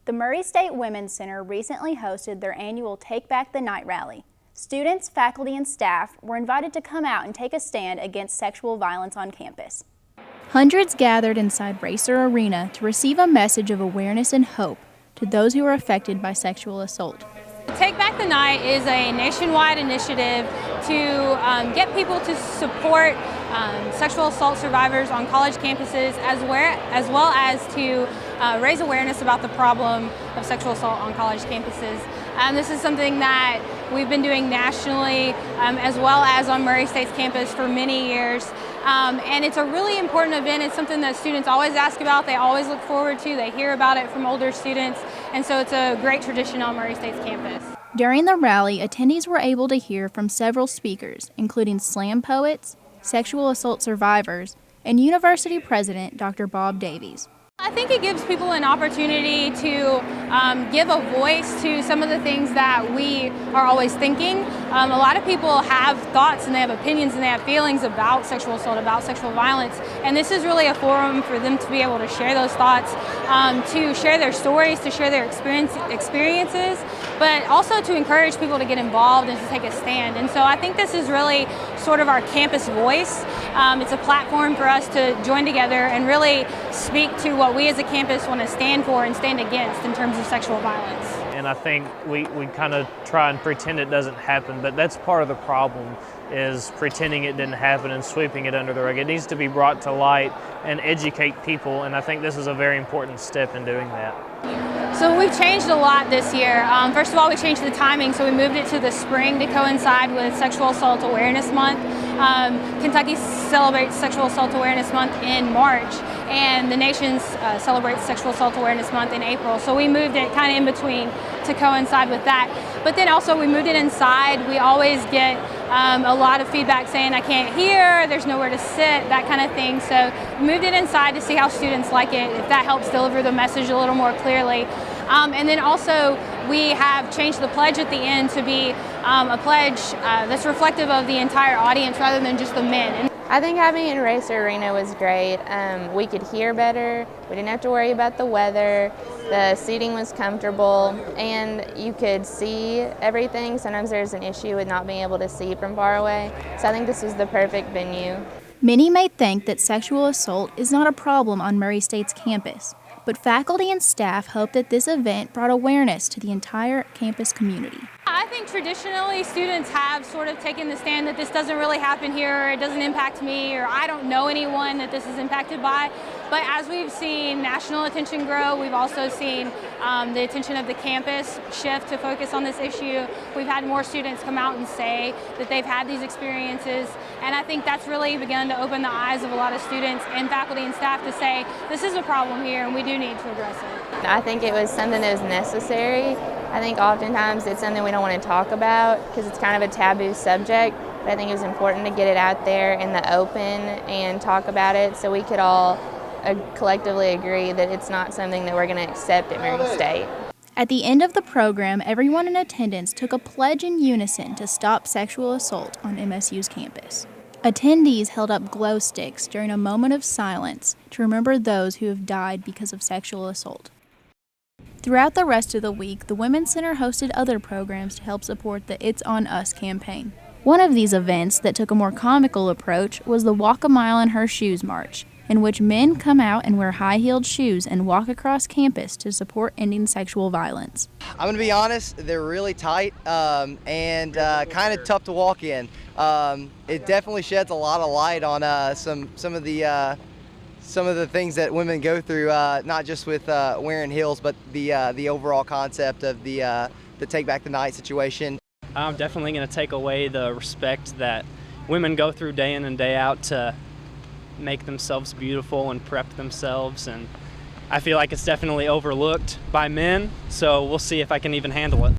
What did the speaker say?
The Murray State Women's Center recently hosted their annual Take Back the Night rally. Students, faculty, and staff were invited to come out and take a stand against sexual violence on campus. Hundreds gathered inside Racer Arena to receive a message of awareness and hope to those who are affected by sexual assault. Take Back the Night is a nationwide initiative to get people to support sexual assault survivors on college campuses, as well as to raise awareness about the problem of sexual assault on college campuses. This is something that we've been doing nationally as well as on Murray State's campus for many years. And it's a really important event. It's something that students always ask about, they always look forward to, they hear about it from older students, and so it's a great tradition on Murray State's campus. During the rally, attendees were able to hear from several speakers, including slam poets, sexual assault survivors, and University President Dr. Bob Davies. I think it gives people an opportunity to give a voice to some of the things that we are always thinking. A lot of people have thoughts and they have opinions and they have feelings about sexual assault, about sexual violence, and this is really a forum for them to be able to share those thoughts, to share their stories, to share their experiences, but also to encourage people to get involved and to take a stand. And so I think this is really sort of our campus voice. It's a platform for us to join together and really speak to what we as a campus want to stand for and stand against in terms of sexual violence. And I think we kind of try and pretend it doesn't happen, but that's part of the problem, is pretending it didn't happen and sweeping it under the rug. It needs to be brought to light and educate people, and I think this is a very important step in doing that. So we've changed a lot this year. First of all, we changed the timing, so we moved it to the spring to coincide with Sexual Assault Awareness Month. Kentucky celebrates Sexual Assault Awareness Month in March, and the nation celebrates Sexual Assault Awareness Month in April. So we moved it kind of in between to coincide with that. But then also we moved it inside. We always get a lot of feedback saying, I can't hear, there's nowhere to sit, that kind of thing. So we moved it inside to see how students like it, if that helps deliver the message a little more clearly. And then also we have changed the pledge at the end to be a pledge that's reflective of the entire audience rather than just the men. I think having it in Racer Arena was great. We could hear better, we didn't have to worry about the weather, the seating was comfortable, and you could see everything. Sometimes there's an issue with not being able to see from far away, so I think this was the perfect venue. Many may think that sexual assault is not a problem on Murray State's campus, but faculty and staff hope that this event brought awareness to the entire campus community. I think traditionally students have sort of taken the stand that this doesn't really happen here, or it doesn't impact me, or I don't know anyone that this is impacted by. But as we've seen national attention grow, we've also seen the attention of the campus shift to focus on this issue. We've had more students come out and say that they've had these experiences, and I think that's really begun to open the eyes of a lot of students and faculty and staff to say, this is a problem here and we do need to address it. I think it was something that was necessary. I think oftentimes it's something we don't want to talk about because it's kind of a taboo subject, but I think it was important to get it out there in the open and talk about it so we could all collectively agree that it's not something that we're going to accept at Murray State. At the end of the program, everyone in attendance took a pledge in unison to stop sexual assault on MSU's campus. Attendees held up glow sticks during a moment of silence to remember those who have died because of sexual assault. Throughout the rest of the week, the Women's Center hosted other programs to help support the It's On Us campaign. One of these events that took a more comical approach was the Walk a Mile in Her Shoes March, in which men come out and wear high-heeled shoes and walk across campus to support ending sexual violence. I'm going to be honest, they're really tight and kind of tough to walk in. It definitely sheds a lot of light on some of the things that women go through, not just with wearing heels, but the overall concept of the Take Back the Night situation. I'm definitely going to take away the respect that women go through day in and day out to make themselves beautiful and prep themselves, and I feel like it's definitely overlooked by men, so we'll see if I can even handle it.